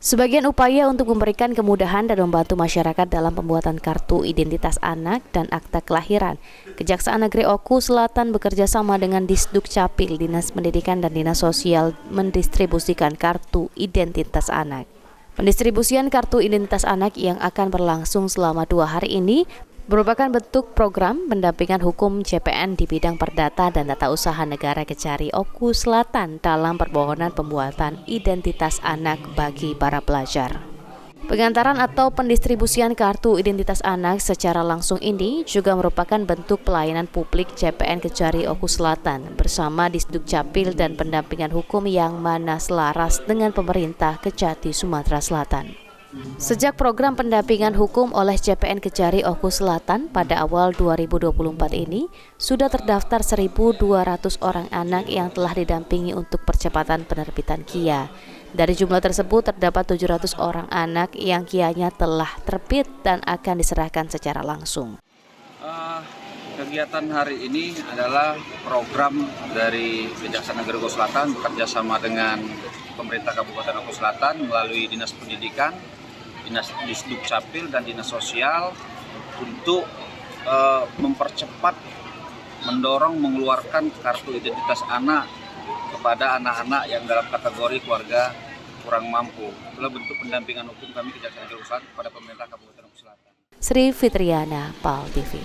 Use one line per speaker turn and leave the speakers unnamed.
Sebagian upaya untuk memberikan kemudahan dan membantu masyarakat dalam pembuatan kartu identitas anak dan akta kelahiran, Kejaksaan Negeri Oku Selatan bekerja sama dengan Disduk Capil, Dinas Pendidikan dan Dinas Sosial mendistribusikan kartu identitas anak. Pendistribusian kartu identitas anak yang akan berlangsung selama 2 hari ini merupakan bentuk program pendampingan hukum CPN di bidang perdata dan tata usaha negara Kejari Oku Selatan dalam permohonan pembuatan identitas anak bagi para pelajar. Pengantaran atau pendistribusian kartu identitas anak secara langsung ini juga merupakan bentuk pelayanan publik CPN Kejari Oku Selatan bersama Disduk Capil dan pendampingan hukum yang mana selaras dengan pemerintah Kejati Sumatera Selatan. Sejak program pendampingan hukum oleh CPN Kejari Oku Selatan pada awal 2024 ini, sudah terdaftar 1.200 orang anak yang telah didampingi untuk percepatan penerbitan KIA. Dari jumlah tersebut terdapat 700 orang anak yang KIA-nya telah terbit dan akan diserahkan secara langsung.
Kegiatan hari ini adalah program dari Kejaksaan Negeri Oku Selatan bekerja sama dengan pemerintah Kabupaten Oku Selatan melalui Dinas Pendidikan, Dinas Disduk Capil dan Dinas Sosial untuk mempercepat, mendorong mengeluarkan kartu identitas anak kepada anak-anak yang dalam kategori keluarga kurang mampu. Itulah bentuk pendampingan hukum kami Kejaksaan Negeri Oku Selatan kepada pemerintah Kabupaten Oku Selatan.
Sri Fitriana, PAL TV.